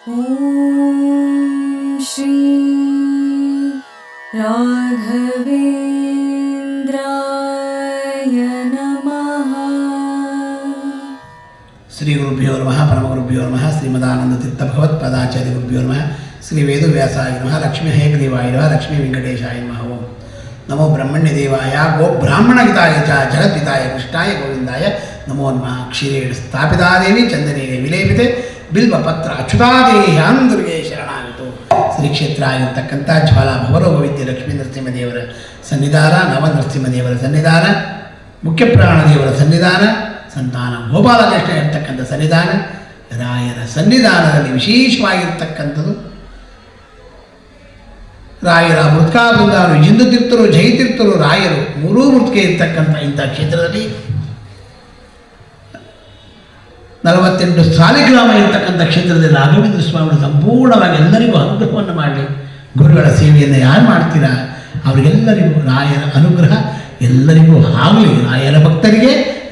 ॐ श्री राघवेन्द्राय नमः। ಶ್ರೀ ಗುರುಭ್ಯೋ ನಮಃ ಪರಮಗುರುಭ್ಯೋ ನಮಃ ಶ್ರೀಮದಾನಂದತೀರ್ಥಭಗವತ್ಪಾದಾಚಾರ್ಯ ಗುರುಭ್ಯೋ ನಮಃ ಶ್ರೀ ವೇದವ್ಯಾಸಾಯ ನಮಃ ಲಕ್ಷ್ಮೀ ಹೇಮದೇವಾಯ ನಮಃ ಲಕ್ಷ್ಮೀ ವೆಂಕಟೇಶಾಯ ನಮಃ ಓಂ ನಮೋ ಬ್ರಹ್ಮಣ್ಯ ದೇವಾಯ ಗೋ ಬ್ರಾಹ್ಮಣಹಿತಾಯ ಚ ಜಗದ್ಪಿತಾಯ ಕೃಷ್ಣಾಯ ಗೋವಿಂದಾಯ ನಮೋ ನಮಃ ಕ್ಷೀರೇಣ ಸ್ಥಾಪಿತಾದೇವಿ ಚಂದನೇನೆ ವಿಲೇಪಿತೆ ಬಿಲ್ವಪತ್ರ ಅಚ್ಯುತಾದೇಹ್ಯಾಂದುರ್ಗೆ ಶರಣಾಗಿತು. ಶ್ರೀ ಕ್ಷೇತ್ರ ಆಗಿರ್ತಕ್ಕಂಥ ಜ್ವಾಲಾ ಭವರೋಗ ವಿದ್ಯೆ ಲಕ್ಷ್ಮೀ ನರಸಿಂಹದೇವರ ಸನ್ನಿಧಾನ, ನವ ನರಸಿಂಹದೇವರ ಸನ್ನಿಧಾನ, ಮುಖ್ಯಪ್ರಾಣದೇವರ ಸನ್ನಿಧಾನ, ಸಂತಾನ ಗೋಪಾಲಕೃಷ್ಣ ಇರ್ತಕ್ಕಂಥ ಸನ್ನಿಧಾನ, ರಾಯರ ಸನ್ನಿಧಾನದಲ್ಲಿ ವಿಶೇಷವಾಗಿರ್ತಕ್ಕಂಥದ್ದು ರಾಯರ ಮೃತ್ಕಾ ಬೃಂದಾವನ ವಿಜಿಂದು ತೀರ್ಥರು, ಜಯತೀರ್ಥರು, ರಾಯರು ಮೂರೂ ಮೃತ್ಕೆ ಇರ್ತಕ್ಕಂಥ ಇಂಥ ಕ್ಷೇತ್ರದಲ್ಲಿ 48 ಸಾಲಿಗ್ರಾಮ ಇರ್ತಕ್ಕಂಥ ಕ್ಷೇತ್ರದಲ್ಲಿ ರಾಘವೇಂದ್ರ ಸ್ವಾಮಿಗಳು ಸಂಪೂರ್ಣವಾಗಿ ಎಲ್ಲರಿಗೂ ಅನುಗ್ರಹವನ್ನು ಮಾಡಲಿ. ಗುರುಗಳ ಸೇವೆಯನ್ನು ಯಾರು ಮಾಡ್ತೀರಾ ಅವರಿಗೆಲ್ಲರಿಗೂ ರಾಯರ ಅನುಗ್ರಹ ಎಲ್ಲರಿಗೂ ಆಗಲಿ. ರಾಯರ ಭಕ್ತರಿಗೆ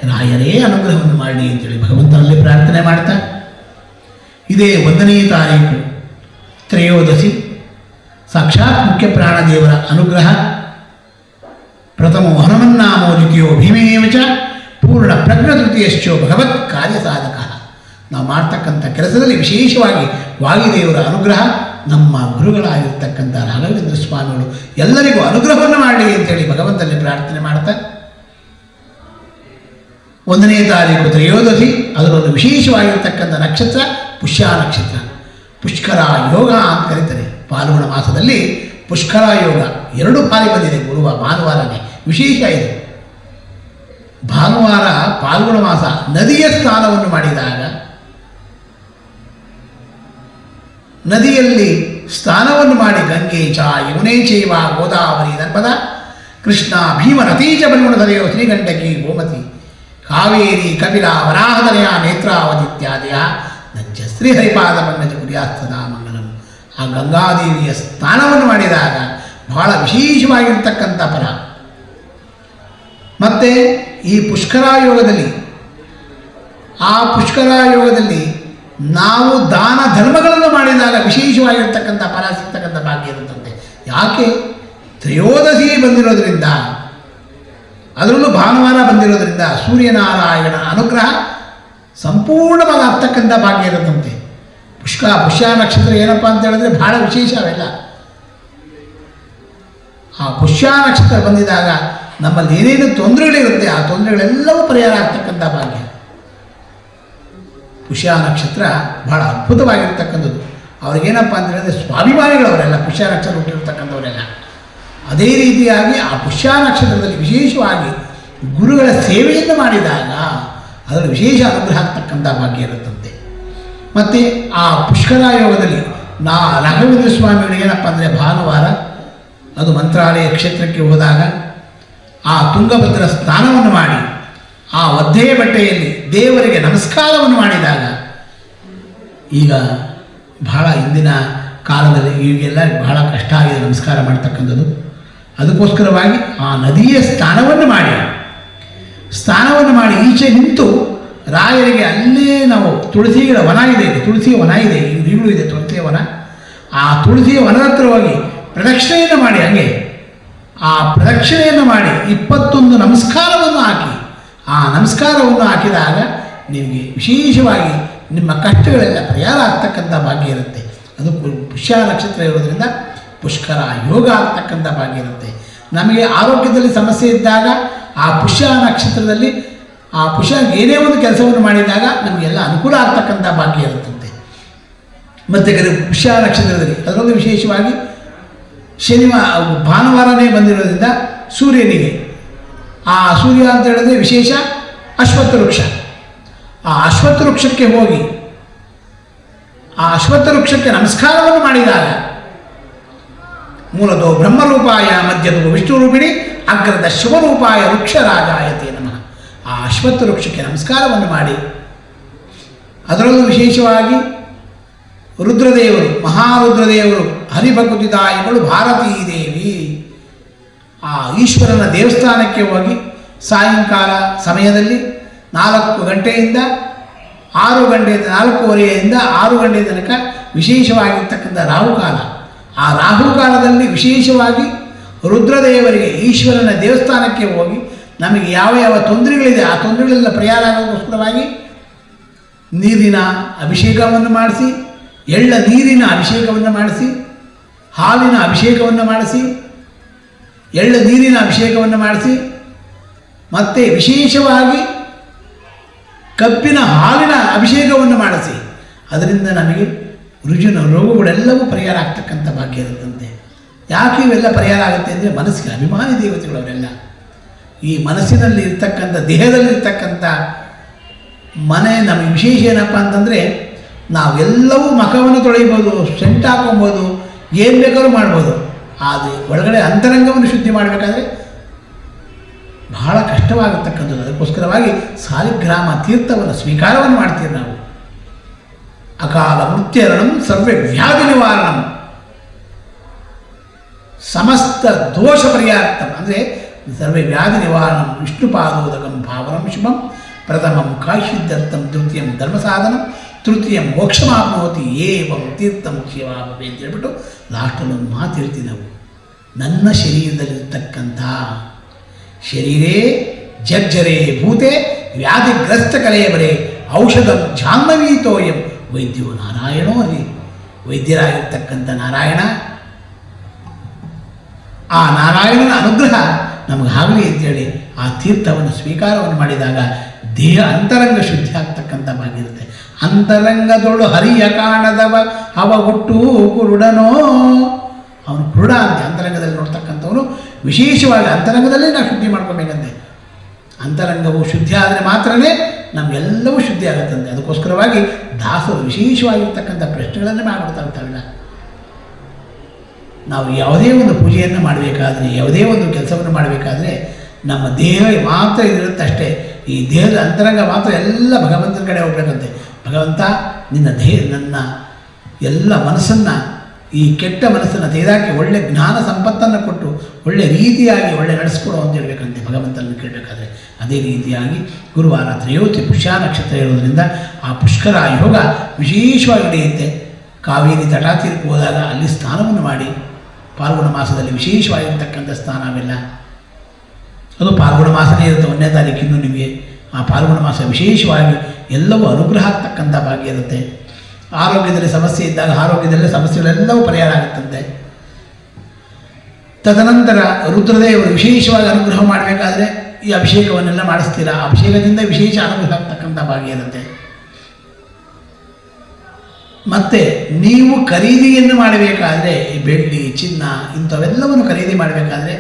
ರಾಯರೇ ಅನುಗ್ರಹವನ್ನು ಮಾಡಲಿ ಅಂತೇಳಿ ಭಗವಂತನಲ್ಲಿ ಪ್ರಾರ್ಥನೆ ಮಾಡ್ತಾ, ಇದೇ 1ನೇ ತಾರೀಕು ತ್ರಯೋದಶಿ, ಸಾಕ್ಷಾತ್ ಮುಖ್ಯ ಪ್ರಾಣದೇವರ ಅನುಗ್ರಹ. ಪ್ರಥಮೋ ಹನುಮನ್ನಾಮೋ ದ್ವಿತೀಯೋ ಭೀಮೇವ ಚ ಪೂರ್ಣ ಪ್ರಜ್ಞತೃತೀಯಶ್ಚೋ ಭಗವತ್ ಕಾರ್ಯಸಾಧಕ. ನಾವು ಮಾಡ್ತಕ್ಕಂಥ ಕೆಲಸದಲ್ಲಿ ವಿಶೇಷವಾಗಿ ವಾಯುದೇವರ ಅನುಗ್ರಹ, ನಮ್ಮ ಗುರುಗಳಾಗಿರ್ತಕ್ಕಂಥ ರಾಘವೇಂದ್ರ ಸ್ವಾಮಿಗಳು ಎಲ್ಲರಿಗೂ ಅನುಗ್ರಹವನ್ನು ಮಾಡಲಿ ಅಂತೇಳಿ ಭಗವಂತನಲ್ಲಿ ಪ್ರಾರ್ಥನೆ ಮಾಡ್ತಾ, 1ನೇ ತಾರೀಕು ತ್ರಯೋದಶಿ, ಅದರೊಂದು ವಿಶೇಷವಾಗಿರ್ತಕ್ಕಂಥ ನಕ್ಷತ್ರ ಪುಷ್ಯ ನಕ್ಷತ್ರ. ಪುಷ್ಕರ ಯೋಗ ಅಂತ ಕರೀತಾರೆ. ಪಾಲ್ಗುಣ ಮಾಸದಲ್ಲಿ ಪುಷ್ಕರ ಯೋಗ 2 ಬಾರಿ ಬಂದಿದೆ. ಭಾನುವಾರನೇ ವಿಶೇಷ ಇದು. ಭಾನುವಾರ ಪಾಲ್ಗುಣ ಮಾಸ ನದಿಯ ಸ್ನಾನವನ್ನು ಮಾಡಿದಾಗ, ನದಿಯಲ್ಲಿ ಸ್ನಾನವನ್ನು ಮಾಡಿ ಗಂಗೆ ಚ ಯಮುನೆ ಚೈವ ಗೋದಾವರಿ ನರ್ಮದ ಕೃಷ್ಣ ಭೀಮ ನತೀಜ ಬಲ್ಗುಣಧರೆಯೋ ಶ್ರೀಗಂಡಕಿ ಗೋಮತಿ ಕಾವೇರಿ ಕಪಿಲ ವರಾಹದನೆಯ ನೇತ್ರಾವತಿತ್ಯಾದಿಯ ನಜ್ಜ ಶ್ರೀಹರಿಪಾದ ಬಣ್ಣಜ ಕುರ್ಯಾಸ್ತದ ಮಂಗಲಂ. ಆ ಗಂಗಾದೇವಿಯ ಸ್ನಾನವನ್ನು ಮಾಡಿದಾಗ ಬಹಳ ವಿಶೇಷವಾಗಿರ್ತಕ್ಕಂಥ ಫಲ. ಮತ್ತು ಈ ಪುಷ್ಕರ ಯೋಗದಲ್ಲಿ ನಾವು ದಾನ ಧರ್ಮಗಳನ್ನು ಮಾಡಿದಾಗ ವಿಶೇಷವಾಗಿರ್ತಕ್ಕಂಥ ಫಲ ಸಿಗ್ತಕ್ಕಂಥ ಭಾಗ್ಯ ಇರುತ್ತಂತೆ. ಯಾಕೆ? ತ್ರಯೋದಶಿ ಬಂದಿರೋದ್ರಿಂದ, ಅದರಲ್ಲೂ ಭಾನುವಾರ ಬಂದಿರೋದ್ರಿಂದ ಸೂರ್ಯನಾರಾಯಣ ಅನುಗ್ರಹ ಸಂಪೂರ್ಣವಾಗಿ ಆಗ್ತಕ್ಕಂಥ ಭಾಗ್ಯ ಇರುತ್ತಂತೆ. ಪುಷ್ಯ ನಕ್ಷತ್ರ ಏನಪ್ಪ ಅಂತ ಹೇಳಿದ್ರೆ ಬಹಳ ವಿಶೇಷ ಅವೆಲ್ಲ. ಆ ಪುಷ್ಯ ನಕ್ಷತ್ರ ಬಂದಿದಾಗ ನಮ್ಮಲ್ಲಿ ಏನೇನು ತೊಂದರೆಗಳಿರುತ್ತೆ ಆ ತೊಂದರೆಗಳೆಲ್ಲವೂ ಪರಿಹಾರ ಆಗ್ತಕ್ಕಂಥ ಭಾಗ್ಯ. ಪುಷ್ಯ ನಕ್ಷತ್ರ ಬಹಳ ಅದ್ಭುತವಾಗಿರ್ತಕ್ಕಂಥದ್ದು. ಅವ್ರಿಗೇನಪ್ಪ ಅಂತ ಹೇಳಿದ್ರೆ ಸ್ವಾಭಿಮಾನಿಗಳವರೆಲ್ಲ ಪುಷ್ಯ ನಕ್ಷತ್ರ ಹುಟ್ಟಿರ್ತಕ್ಕಂಥವರೆಲ್ಲ. ಅದೇ ರೀತಿಯಾಗಿ ಆ ಪುಷ್ಯ ನಕ್ಷತ್ರದಲ್ಲಿ ವಿಶೇಷವಾಗಿ ಗುರುಗಳ ಸೇವೆಯನ್ನು ಮಾಡಿದಾಗ ಅದರ ವಿಶೇಷ ಅನುಗ್ರಹ ಆಗ್ತಕ್ಕಂಥ ಭಾಗ್ಯ ಇರುತ್ತಂತೆ. ಮತ್ತು ಆ ಪುಷ್ಕರ ಯೋಗದಲ್ಲಿ ರಾಘವೇಂದ್ರ ಸ್ವಾಮಿಗಳಿಗೆ ಏನಪ್ಪ ಅಂದರೆ ಭಾನುವಾರ ಅದು ಮಂತ್ರಾಲಯ ಕ್ಷೇತ್ರಕ್ಕೆ ಹೋದಾಗ ಆ ತುಂಗಭದ್ರ ಸ್ನಾನವನ್ನು ಮಾಡಿ ಆ ಒದ್ದೆಯ ಬಟ್ಟೆಯಲ್ಲಿ ದೇವರಿಗೆ ನಮಸ್ಕಾರವನ್ನು ಮಾಡಿದಾಗ, ಈಗ ಬಹಳ ಹಿಂದಿನ ಕಾಲದಲ್ಲಿ ಈಗೆಲ್ಲ ಬಹಳ ಕಷ್ಟ ಆಗಿದೆ ನಮಸ್ಕಾರ ಮಾಡ್ತಕ್ಕಂಥದ್ದು. ಅದಕ್ಕೋಸ್ಕರವಾಗಿ ಆ ನದಿಯ ಸ್ನಾನವನ್ನು ಈಚೆ ನಿಂತು ರಾಯರಿಗೆ ಅಲ್ಲೇ ನಾವು ತುಳಸಿಗಳ ವನ ಇದೆ, ತುಳಸಿಯ ವನ ಇದೆ, ಈಗಲೂ ಇದೆ ತುಳಸಿಯ ವನ. ಆ ತುಳಸಿಯ ವನದ ಹತ್ರ ಹೋಗಿ ಪ್ರದಕ್ಷಿಣೆಯನ್ನು ಮಾಡಿ, ಹಂಗೆ ಆ ಪ್ರದಕ್ಷಿಣೆಯನ್ನು ಮಾಡಿ 21 ನಮಸ್ಕಾರವನ್ನು ಹಾಕಿ, ಆ ನಮಸ್ಕಾರವನ್ನು ಹಾಕಿದಾಗ ನಿಮಗೆ ವಿಶೇಷವಾಗಿ ನಿಮ್ಮ ಕಷ್ಟಗಳೆಲ್ಲ ಪರಿಹಾರ ಆಗ್ತಕ್ಕಂಥ ಭಾಗ್ಯ ಇರುತ್ತೆ. ಅದು ಪುಷ್ಯ ನಕ್ಷತ್ರ ಇರೋದ್ರಿಂದ ಪುಷ್ಕರ ಯೋಗ ಆಗ್ತಕ್ಕಂಥ ಭಾಗ್ಯ ಇರುತ್ತೆ. ನಮಗೆ ಆರೋಗ್ಯದಲ್ಲಿ ಸಮಸ್ಯೆ ಇದ್ದಾಗ ಆ ಪುಷ್ಯ ನಕ್ಷತ್ರದಲ್ಲಿ ಆ ಪುಷ್ಯ ಏನೇ ಒಂದು ಕೆಲಸವನ್ನು ಮಾಡಿದಾಗ ನಮಗೆಲ್ಲ ಅನುಕೂಲ ಆಗ್ತಕ್ಕಂಥ ಭಾಗ್ಯ ಇರುತ್ತಂತೆ. ಮತ್ತು ಪುಷ್ಯ ನಕ್ಷತ್ರದಲ್ಲಿ ಅದರಲ್ಲೂ ವಿಶೇಷವಾಗಿ ಭಾನುವಾರನೇ ಬಂದಿರೋದ್ರಿಂದ ಸೂರ್ಯನಿಗೆ, ಆ ಸೂರ್ಯ ಅಂತ ಹೇಳಿದ್ರೆ ವಿಶೇಷ ಅಶ್ವತ್ಥ ವೃಕ್ಷ. ಆ ಅಶ್ವತ್ಥ ವೃಕ್ಷಕ್ಕೆ ಹೋಗಿ ಆ ಅಶ್ವತ್ಥ ವೃಕ್ಷಕ್ಕೆ ನಮಸ್ಕಾರವನ್ನು ಮಾಡಿದಾಗ ಮೂಲತೋ ಬ್ರಹ್ಮರೂಪಾಯ ಮಧ್ಯದೋ ವಿಷ್ಣುರೂಪಿಣಿ ಅಗ್ರದ ಶಿವರೂಪಾಯ ವೃಕ್ಷರಾಜಾಯತೆ ನಮಃ. ಆ ಅಶ್ವತ್ಥ ವೃಕ್ಷಕ್ಕೆ ನಮಸ್ಕಾರವನ್ನು ಮಾಡಿ, ಅದರಲ್ಲೂ ವಿಶೇಷವಾಗಿ ರುದ್ರದೇವರು, ಮಹಾರುದ್ರದೇವರು, ಹರಿಭಕುತಿದಾಯಿಗಳು ಭಾರತೀ ದೇವಿ, ಆ ಈಶ್ವರನ ದೇವಸ್ಥಾನಕ್ಕೆ ಹೋಗಿ ಸಾಯಂಕಾಲ ಸಮಯದಲ್ಲಿ 4 ಗಂಟೆಯಿಂದ 6 ಗಂಟೆ, 4:15 6 ಗಂಟೆ ತನಕ ವಿಶೇಷವಾಗಿರ್ತಕ್ಕಂಥ ರಾಹುಕಾಲ. ಆ ರಾಹುಕಾಲದಲ್ಲಿ ವಿಶೇಷವಾಗಿ ರುದ್ರದೇವರಿಗೆ, ಈಶ್ವರನ ದೇವಸ್ಥಾನಕ್ಕೆ ಹೋಗಿ ನಮಗೆ ಯಾವ ಯಾವ ತೊಂದರೆಗಳಿದೆ ಆ ತೊಂದರೆಗಳೆಲ್ಲ ಪರಿಹಾರ ಆಗೋಕ್ಕೋಸ್ಕರವಾಗಿ ನೀರಿನ ಅಭಿಷೇಕವನ್ನು ಮಾಡಿಸಿ, ಎಳ್ಳ ನೀರಿನ ಅಭಿಷೇಕವನ್ನು ಮಾಡಿಸಿ, ಹಾಲಿನ ಅಭಿಷೇಕವನ್ನು ಮಾಡಿಸಿ, ಎಳ್ಳ ನೀರಿನ ಅಭಿಷೇಕವನ್ನು ಮಾಡಿಸಿ, ಮತ್ತು ವಿಶೇಷವಾಗಿ ಕಬ್ಬಿನ ಹಾಲಿನ ಅಭಿಷೇಕವನ್ನು ಮಾಡಿಸಿ, ಅದರಿಂದ ನಮಗೆ ರುಜಿನ ರೋಗಗಳೆಲ್ಲವೂ ಪರಿಹಾರ ಆಗ್ತಕ್ಕಂಥ ಭಾಗ್ಯ ಇರುತ್ತಂತೆ. ಯಾಕೆ ಇವೆಲ್ಲ ಪರಿಹಾರ ಆಗುತ್ತೆ ಅಂದರೆ ಮನಸ್ಸಿಗೆ ಅಭಿಮಾನಿ ದೇವತೆಗಳವರೆಲ್ಲ. ಈ ಮನಸ್ಸಿನಲ್ಲಿ ಇರ್ತಕ್ಕಂಥ, ದೇಹದಲ್ಲಿರ್ತಕ್ಕಂಥ ಮನೆ ನಮಗೆ ವಿಶೇಷ ಏನಪ್ಪ ಅಂತಂದರೆ, ನಾವೆಲ್ಲವೂ ಮಖವನ್ನು ತೊಳೆಯಬೋದು, ಸೆಂಟ್ ಹಾಕೊಬೋದು, ಏನು ಬೇಕಾದ್ರೂ ಮಾಡ್ಬೋದು. ಆದರೆ ಒಳಗಡೆ ಅಂತರಂಗವನ್ನು ಶುದ್ಧಿ ಮಾಡಬೇಕಾದ್ರೆ ಬಹಳ ಕಷ್ಟವಾಗತಕ್ಕಂಥದ್ದು. ಅದಕ್ಕೋಸ್ಕರವಾಗಿ ಸಾಲಿಗ್ರಾಮ ತೀರ್ಥವನ್ನು ಸ್ವೀಕಾರವನ್ನು ಮಾಡ್ತೀವಿ ನಾವು. ಅಕಾಲ ಮೃತ್ಯರಣಂ ಸರ್ವ ವ್ಯಾಧಿ ನಿವಾರಣಂ ಸಮಸ್ತ ದೋಷ ಪರಿಹಾರ್ಥಂ, ಅಂದರೆ ಸರ್ವ ವ್ಯಾಧಿ ನಿವಾರಣಂ ವಿಷ್ಣುಪಾದೋದಕಂ ಭಾವನಂ ಶುಭಂ ಪ್ರಥಮಂ ಕಾಶಿದ್ಯರ್ಥಂ ದ್ವಿತೀಯಂ ಧರ್ಮಸಾಧನಂ ತೃತೀಯಂ ಮೋಕ್ಷಮಾಪ್ನೋತಿ ಏವಂ ತೀರ್ಥಂ ಶಿವಾಭವೆ ಅಂತ ಹೇಳ್ಬಿಟ್ಟು ಲಾಸ್ಟಲ್ಲಿ ಒಂದು ಮಾತು ಹೇಳ್ತೀವಿ ನಾವು. ನನ್ನ ಶರೀರದಲ್ಲಿರ್ತಕ್ಕಂಥ ಶರೀರೇ ಜರ್ಜರೇ ಭೂತೆ ವ್ಯಾಧಿಗ್ರಸ್ತ ಕಲೆಯವರೇ ಔಷಧಂ ಜಾಹ್ನವೀತೋಯಂ ವೈದ್ಯೋ ನಾರಾಯಣೋ ಹರಿ. ವೈದ್ಯರಾಗಿರ್ತಕ್ಕಂಥ ನಾರಾಯಣ, ಆ ನಾರಾಯಣನ ಅನುಗ್ರಹ ನಮಗಾಗಲಿ ಅಂತೇಳಿ ಆ ತೀರ್ಥವನ್ನು ಸ್ವೀಕಾರವನ್ನು ಮಾಡಿದಾಗ ದೇಹ ಅಂತರಂಗ ಶುದ್ಧಿ ಆಗ್ತಕ್ಕಂಥ ಭಾಗಿರುತ್ತೆ. ಅಂತರಂಗದೊಳು ಹರಿಯ ಕಾಣದವ ಅವ ಹುಟ್ಟು ಕುರುಡನೋ, ಅವನು ಕುರುಡ ಅಂತೆ. ಅಂತರಂಗದಲ್ಲಿ ನೋಡ್ತಕ್ಕಂಥವನು ವಿಶೇಷವಾಗಿ ಅಂತರಂಗದಲ್ಲೇ ನಾವು ಶುದ್ಧಿ ಮಾಡ್ಕೋಬೇಕಂತೆ. ಅಂತರಂಗವು ಶುದ್ಧಿ ಆದರೆ ಮಾತ್ರನೇ ನಮಗೆಲ್ಲವೂ ಶುದ್ಧಿ ಆಗುತ್ತಂತೆ. ಅದಕ್ಕೋಸ್ಕರವಾಗಿ ದಾಸರು ವಿಶೇಷವಾಗಿರ್ತಕ್ಕಂಥ ಪ್ರಶ್ನೆಗಳನ್ನೇ ಮಾಡಿಬಿಡ್ತಾಯಿಲ್ಲ. ನಾವು ಯಾವುದೇ ಒಂದು ಪೂಜೆಯನ್ನು ಮಾಡಬೇಕಾದ್ರೆ, ಯಾವುದೇ ಒಂದು ಕೆಲಸವನ್ನು ಮಾಡಬೇಕಾದ್ರೆ ನಮ್ಮ ದೇಹ ಮಾತ್ರ ಇದಿರುತ್ತೆ ಅಷ್ಟೇ. ಈ ದೇಹದ ಅಂತರಂಗ ಮಾತ್ರ ಎಲ್ಲ ಭಗವಂತನ ಕಡೆ ಹೋಗ್ಬೇಕಂತೆ. ಭಗವಂತ ನನ್ನ ಎಲ್ಲ ಮನಸ್ಸನ್ನು, ಈ ಕೆಟ್ಟ ಮನಸ್ಸನ್ನು ತೆಗೆದಾಕಿ ಒಳ್ಳೆ ಜ್ಞಾನ ಸಂಪತ್ತನ್ನು ಕೊಟ್ಟು ಒಳ್ಳೆ ರೀತಿಯಾಗಿ ಒಳ್ಳೆ ನಡೆಸ್ಕೊಡು ಅಂತ ಹೇಳ್ಬೇಕಂತೆ ಭಗವಂತನನ್ನು ಕೇಳಬೇಕಾದ್ರೆ. ಅದೇ ರೀತಿಯಾಗಿ ಗುರುವಾರ ತ್ರಯೋತಿ ಪುಷ್ಯ ನಕ್ಷತ್ರ ಇರೋದರಿಂದ ಆ ಪುಷ್ಕರ ಯೋಗ ವಿಶೇಷವಾಗಿ ನಡೆಯುತ್ತೆ. ಕಾವೇರಿ ತಟಾತೀರಕ್ಕೆ ಹೋದಾಗ ಅಲ್ಲಿ ಸ್ನಾನವನ್ನು ಮಾಡಿ, ಪಾಲ್ಗುಣ ಮಾಸದಲ್ಲಿ ವಿಶೇಷವಾಗಿರ್ತಕ್ಕಂಥ ಸ್ನಾನ ಅವೆಲ್ಲ ಅದು ಪಾಲ್ಗುಣ ಮಾಸನೇ ಇರುತ್ತೆ. 1ನೇ ತಾರೀಕಿನ್ನು ನಿಮಗೆ ಆ ಪಾಲ್ಗುಣ ಮಾಸ ವಿಶೇಷವಾಗಿ ಎಲ್ಲವೂ ಅನುಗ್ರಹ ಆಗ್ತಕ್ಕಂಥ ಭಾಗ್ಯ ಇರುತ್ತೆ. ಆರೋಗ್ಯದಲ್ಲಿ ಸಮಸ್ಯೆ ಇದ್ದಾಗ ಆರೋಗ್ಯದಲ್ಲೇ ಸಮಸ್ಯೆಗಳೆಲ್ಲವೂ ಪರಿಹಾರ ಆಗುತ್ತಂತೆ. ತದನಂತರ ರುದ್ರದೇವರು ವಿಶೇಷವಾಗಿ ಅನುಗ್ರಹ ಮಾಡಬೇಕಾದ್ರೆ ಈ ಅಭಿಷೇಕವನ್ನೆಲ್ಲ ಮಾಡಿಸ್ತೀರಾ. ಅಭಿಷೇಕದಿಂದ ವಿಶೇಷ ಅನುಗ್ರಹ ಆಗ್ತಕ್ಕಂಥ ಭಾಗ್ಯ ಇರುತ್ತೆ. ಮತ್ತು ನೀವು ಖರೀದಿಯನ್ನು ಮಾಡಬೇಕಾದ್ರೆ ಈ ಬೆಳ್ಳಿ ಚಿನ್ನ ಇಂಥವೆಲ್ಲವನ್ನು ಖರೀದಿ ಮಾಡಬೇಕಾದ್ರೆ,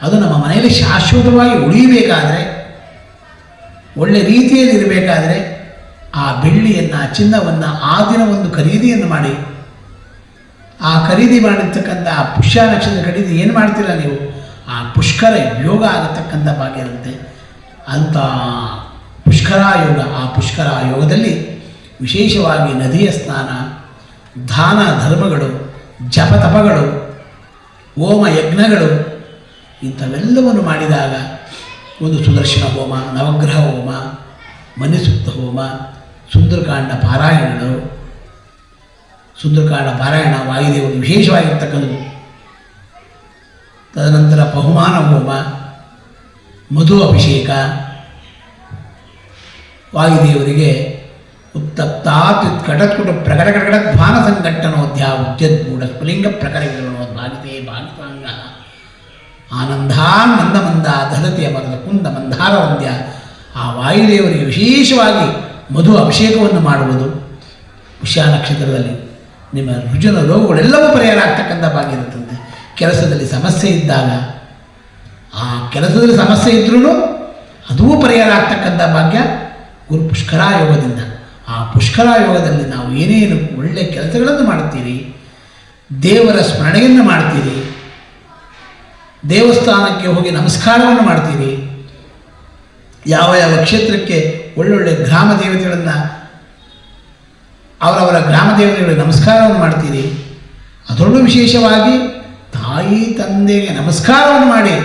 ಅದು ನಮ್ಮ ಮನೆಯಲ್ಲಿ ಶಾಶ್ವತವಾಗಿ ಉಳಿಯಬೇಕಾದ್ರೆ, ಒಳ್ಳೆ ರೀತಿಯಲ್ಲಿ ಇರಬೇಕಾದ್ರೆ ಆ ಬೆಳ್ಳಿಯನ್ನು ಚಿನ್ನವನ್ನು ಆ ದಿನ ಒಂದು ಖರೀದಿಯನ್ನು ಮಾಡಿ, ಆ ಖರೀದಿ ಮಾಡಿರ್ತಕ್ಕಂಥ ಆ ಪುಷ್ಯ ನಕ್ಷತ್ರ ಖರೀದಿ ಏನು ಮಾಡ್ತೀರಾ ನೀವು, ಆ ಪುಷ್ಕರ ಯೋಗ ಆಗತಕ್ಕಂಥ ಭಾಗ್ಯ ಇರುತ್ತೆ. ಅಂಥ ಪುಷ್ಕರ ಯೋಗ, ಆ ಪುಷ್ಕರ ಯೋಗದಲ್ಲಿ ವಿಶೇಷವಾಗಿ ನದಿಯ ಸ್ನಾನ, ದಾನ ಧರ್ಮಗಳು, ಜಪತಪಗಳು, ಹೋಮ ಯಜ್ಞಗಳು ಇಂಥವೆಲ್ಲವನ್ನು ಮಾಡಿದಾಗ ಒಂದು ಸುದರ್ಶನ ಹೋಮ, ನವಗ್ರಹ ಹೋಮ, ಮನಿಸೂಕ್ತ ಹೋಮ, ಸುಂದರಕಾಂಡ ಪಾರಾಯಣಗಳು, ಸುಂದರಕಾಂಡ ಪಾರಾಯಣ ವಾಯುದೇವರು ವಿಶೇಷವಾಗಿರ್ತಕ್ಕಂಥದ್ದು. ತದನಂತರ ಬಹುಮಾನ ಹೋಮ, ಮಧು ಅಭಿಷೇಕ, ವಾಯುದೇವರಿಗೆ ಉತ್ತಪ್ತಾತ್ ಕಟತ್ಕುಟ ಪ್ರಕಟಕಟ ಧ್ವಾನ ಸಂಘಟನೋದ್ಯ ಉದ್ಯದ್ಗೂಢ ಸ್ಫುಲಿಂಗ ಪ್ರಕರಣೋದ್ಭಾಗಿತೆ ಭಾಗಿತಾಂಗ ಆನಂದಾನ್ ಮಂದಮಂದ ಧರತಿಯ ಮರದ ಕುಂದ ಮಂದಾರ ವಂದ್ಯ. ಆ ವಾಯುದೇವರಿಗೆ ವಿಶೇಷವಾಗಿ ಮಧು ಅಭಿಷೇಕವನ್ನು ಮಾಡುವುದು ಪುಷ್ಯ ನಕ್ಷತ್ರದಲ್ಲಿ ನಿಮ್ಮ ರುಜಿನ ರೋಗಗಳೆಲ್ಲವೂ ಪರಿಹಾರ ಆಗ್ತಕ್ಕಂಥ ಭಾಗ್ಯ ಇರುತ್ತಂತೆ. ಕೆಲಸದಲ್ಲಿ ಸಮಸ್ಯೆ ಇದ್ದಾಗ, ಆ ಕೆಲಸದಲ್ಲಿ ಸಮಸ್ಯೆ ಇದ್ರೂ ಅದೂ ಪರಿಹಾರ ಆಗ್ತಕ್ಕಂಥ ಭಾಗ್ಯ ಗುರು ಪುಷ್ಕರ ಯೋಗದಿಂದ. ಆ ಪುಷ್ಕರ ಯೋಗದಲ್ಲಿ ನಾವು ಏನೇನು ಒಳ್ಳೆಯ ಕೆಲಸಗಳನ್ನು ಮಾಡುತ್ತೀರಿ, ದೇವರ ಸ್ಮರಣೆಯನ್ನು ಮಾಡ್ತೀರಿ, ದೇವಸ್ಥಾನಕ್ಕೆ ಹೋಗಿ ನಮಸ್ಕಾರವನ್ನು ಮಾಡ್ತೀರಿ, ಯಾವ ಯಾವ ಕ್ಷೇತ್ರಕ್ಕೆ ಒಳ್ಳೊಳ್ಳೆ ಗ್ರಾಮ ದೇವತೆಗಳನ್ನು ಅವರವರ ಗ್ರಾಮ ದೇವತೆಗಳಿಗೆ ನಮಸ್ಕಾರವನ್ನು ಮಾಡ್ತೀರಿ, ಅದರಲ್ಲೂ ವಿಶೇಷವಾಗಿ ತಾಯಿ ತಂದೆಗೆ ನಮಸ್ಕಾರವನ್ನು ಮಾಡಿ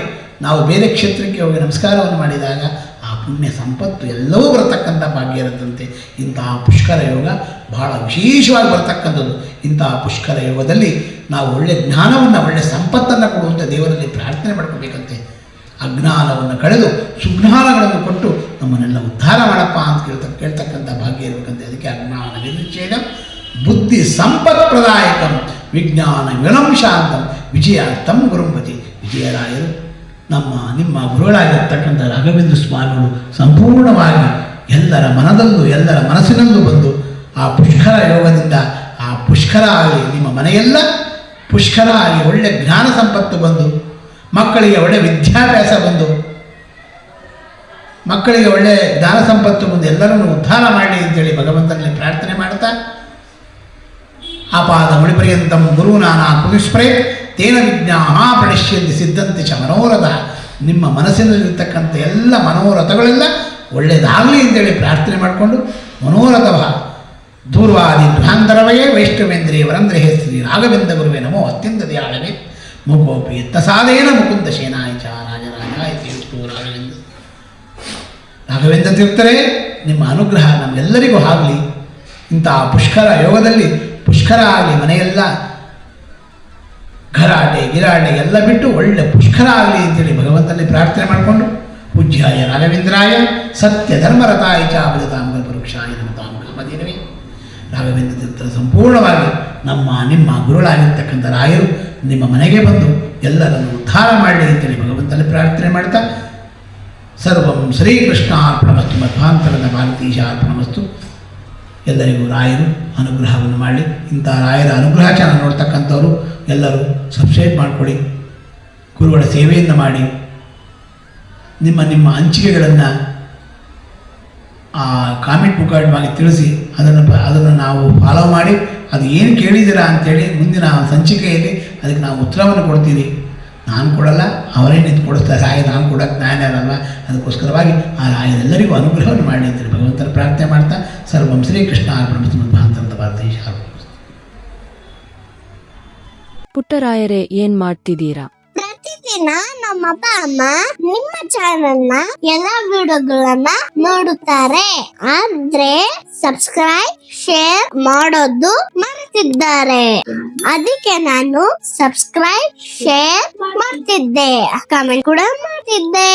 ನಾವು ಬೇರೆ ಕ್ಷೇತ್ರಕ್ಕೆ ಹೋಗಿ ನಮಸ್ಕಾರವನ್ನು ಮಾಡಿದಾಗ ಆ ಪುಣ್ಯ ಸಂಪತ್ತು ಎಲ್ಲವೂ ಬರತಕ್ಕಂಥ ಭಾಗ್ಯ ಇರುತ್ತಂತೆ. ಇಂತಹ ಪುಷ್ಕರ ಯೋಗ ಬಹಳ ವಿಶೇಷವಾಗಿ ಬರತಕ್ಕಂಥದ್ದು. ಇಂತಹ ಪುಷ್ಕರ ಯೋಗದಲ್ಲಿ ನಾವು ಒಳ್ಳೆಯ ಜ್ಞಾನವನ್ನು, ಒಳ್ಳೆಯ ಸಂಪತ್ತನ್ನು ಕೊಡುವಂಥ ದೇವರಲ್ಲಿ ಪ್ರಾರ್ಥನೆ ಮಾಡ್ಕೋಬೇಕಂತೆ. ಅಜ್ಞಾನವನ್ನು ಕಳೆದು ಸುಜ್ಞಾನಗಳನ್ನು ಕೊಟ್ಟು ನಮ್ಮನ್ನೆಲ್ಲ ಉದ್ಧಾರ ಮಾಡಪ್ಪ ಅಂತ ಕೇಳ್ತಕ್ಕಂಥ ಭಾಗ್ಯ ಇರಬೇಕಂತೆ. ಅದಕ್ಕೆ ಅಜ್ಞಾನ ವಿನಿಶ್ಚೇದಂ ಬುದ್ಧಿ ಸಂಪತ್ಪ್ರದಾಯಕಂ ವಿಜ್ಞಾನ ವಿನಂ ಶಾಂತಂ ವಿಜಯಾರ್ಥಂ ಗುರುಂಪತಿ. ವಿಜಯರಾಯರು ನಿಮ್ಮ ಗುರುಗಳಾಗಿರ್ತಕ್ಕಂಥ ರಾಘವೇಂದ್ರ ಸ್ವಾಮಿಗಳು ಸಂಪೂರ್ಣವಾಗಿ ಎಲ್ಲರ ಮನದಲ್ಲೂ ಎಲ್ಲರ ಮನಸ್ಸಿನಲ್ಲೂ ಬಂದು ಆ ಪುಷ್ಕರ ಯೋಗದಿಂದ ಆ ಪುಷ್ಕರ ಆಗಲಿ, ನಿಮ್ಮ ಮನೆಯೆಲ್ಲ ಪುಷ್ಕರ ಆಗಿ ಒಳ್ಳೆಯ ಜ್ಞಾನ ಸಂಪತ್ತು ಬಂದು, ಮಕ್ಕಳಿಗೆ ಒಳ್ಳೆಯ ವಿದ್ಯಾಭ್ಯಾಸ ಬಂದು, ಮಕ್ಕಳಿಗೆ ಒಳ್ಳೆಯ ಜ್ಞಾನ ಸಂಪತ್ತು ಬಂದು ಎಲ್ಲರನ್ನು ಉದ್ಧಾರ ಮಾಡಲಿ ಅಂತೇಳಿ ಭಗವಂತನಲ್ಲಿ ಪ್ರಾರ್ಥನೆ ಮಾಡ್ತಾ, ಆಪಾದ ಮುಳಿಪರ್ಯಂತಂ ಗುರುನಾನಾ ಕುದುಷ್ಪ್ರೇ ತೇನ ವಿಜ್ಞಾ ಪ್ರಣಶ್ಯಂತಿ ಸಿದ್ಧಂತಿ ಚ ಮನೋರಥ. ನಿಮ್ಮ ಮನಸ್ಸಿನಲ್ಲಿರ್ತಕ್ಕಂಥ ಎಲ್ಲ ಮನೋರಥಗಳೆಲ್ಲ ಒಳ್ಳೆಯದಾಗಲಿ ಅಂತೇಳಿ ಪ್ರಾರ್ಥನೆ ಮಾಡಿಕೊಂಡು ಮನೋರಥವ ದೂರ್ವಾದಿ ಧ್ವಾಂತರವಯೇ ವೈಷ್ಣವೇಂದ್ರಿಯ ವರಂದ್ರಹೇ ಶ್ರೀ ರಾಘವೇಂದ್ರ ಗುರುವೇ ನಮೋ ಅತ್ಯಂತ ದಯಾಳವೇ ಮುಖೋಪಿ ಎತ್ತಸಾದೇನ ಮುಕುಂದ ಸೇನಾಯ ಚ ರಾಜರಾಜಾಯ ತೀರ್ಥೋ ರಾಘವೇಂದ್ರ ತೀರ್ಥರೇ, ನಿಮ್ಮ ಅನುಗ್ರಹ ನಮ್ಮೆಲ್ಲರಿಗೂ ಆಗಲಿ. ಇಂತಹ ಪುಷ್ಕರ ಯೋಗದಲ್ಲಿ ಪುಷ್ಕರ ಆಗಲಿ, ಮನೆಯೆಲ್ಲ ಗಲಾಟೆ ಗಿರಾಟೆ ಎಲ್ಲ ಬಿಟ್ಟು ಒಳ್ಳೆ ಪುಷ್ಕರ ಆಗಲಿ ಅಂತೇಳಿ ಭಗವಂತನಲ್ಲಿ ಪ್ರಾರ್ಥನೆ ಮಾಡಿಕೊಂಡು, ಪೂಜ್ಯಾಯ ರಾಘವೇಂದ್ರಾಯ ಸತ್ಯ ಧರ್ಮರತಾಯ ಚ ಭಜತಾಂಬರ ಪರುಕ್ಷಾಯ ನಮತಾಂ ಕಾಮಧೇನವೇ. ರಾಘವೇಂದ್ರ ತೀರ್ಥರ ಸಂಪೂರ್ಣವಾಗಿ ನಿಮ್ಮ ಗುರುಳಾಗಿರ್ತಕ್ಕಂಥ ರಾಯರು ನಿಮ್ಮ ಮನೆಗೆ ಬಂದು ಎಲ್ಲರನ್ನು ಉದ್ಧಾರ ಮಾಡಲಿ ಅಂತೇಳಿ ಭಗವಂತನಲ್ಲಿ ಪ್ರಾರ್ಥನೆ ಮಾಡ್ತಾ, ಸರ್ವಂ ಶ್ರೀಕೃಷ್ಣಾರ್ಪಣಮಸ್ತು ಮಧ್ವಾಂತರದ ಭಾರತೀಶಾರ್ಪಣಮಸ್ತು. ಎಲ್ಲರಿಗೂ ರಾಯರು ಅನುಗ್ರಹವನ್ನು ಮಾಡಲಿ. ಇಂಥ ರಾಯರ ಅನುಗ್ರಹ ಚಾನಲ್ ನೋಡ್ತಕ್ಕಂಥವರು ಎಲ್ಲರೂ ಸಬ್ಸ್ಕ್ರೈಬ್ ಮಾಡಿಕೊಡಿ, ಗುರುಗಳ ಸೇವೆಯನ್ನು ಮಾಡಿ, ನಿಮ್ಮ ಹಂಚಿಕೆಗಳನ್ನು ಕಾಮೆಂಟ್ ಮುಖಾಂತರವಾಗಿ ತಿಳಿಸಿ, ಅದನ್ನು ನಾವು ಫಾಲೋ ಮಾಡಿ, ಅದು ಏನು ಕೇಳಿದ್ದೀರಾ ಅಂಥೇಳಿ ಮುಂದಿನ ಸಂಚಿಕೆಯಲ್ಲಿ ಅದಕ್ಕೆ ನಾವು ಉತ್ತರವನ್ನು ಕೊಡ್ತೀವಿ. ನಾನು ಕೊಡಲ್ಲ, ಅವರೇ ನಿಂತು ಕೊಡಿಸ್ತಾರೆ. ರಾಯ ನಾನು ಕೊಡೋಕ್ಕೆ ನಾನೇನಲ್ಲ. ಅದಕ್ಕೋಸ್ಕರವಾಗಿ ಆ ರಾಯರೆಲ್ಲರಿಗೂ ಅನುಗ್ರಹವನ್ನು ಮಾಡಲಿ ಅಂತೇಳಿ ಭಗವಂತನ ಪ್ರಾರ್ಥನೆ ಮಾಡ್ತಾ, ಸರ್ವಂ ಶ್ರೀಕೃಷ್ಣ ಅರ್ಪಣಮಸ್ತು ಮಧ್ವಾಂತರದ ಭಾರತೀಶ. ಪುಟ್ಟರಾಯರೇ, ಏನ್ ಮಾಡ್ತಿದ್ದೀರಾ? ಪ್ರತಿದಿನ ನಮ್ಮ ಅಪ್ಪ ಅಮ್ಮ ನಿಮ್ಮ ಚಾನೆಲ್ನ ಎಲ್ಲಾ ವಿಡಿಯೋಗಳನ್ನ ನೋಡುತ್ತಾರೆ, ಆದ್ರೆ ಸಬ್ಸ್ಕ್ರೈಬ್ ಶೇರ್ ಮಾಡೋದು ಮರೆತಿದ್ದಾರೆ. ಅದಕ್ಕೆ ನಾನು ಸಬ್ಸ್ಕ್ರೈಬ್ ಶೇರ್ ಮಾಡ್ತಿದ್ದೆ, ಕಮೆಂಟ್ ಕೂಡ ಮಾಡ್ತಿದ್ದೆ.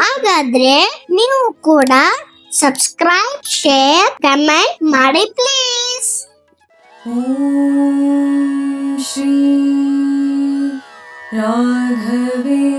ಹಾಗಾದ್ರೆ ನೀವು ಕೂಡ ಸಬ್ಸ್ಕ್ರೈಬ್ ಶೇರ್ ಕಮೆಂಟ್ ಮಾಡಿ ಪ್ಲೀಸ್. ಓಂ ಶ್ರೀ ರಾಘವೇಂದ್ರಾಯ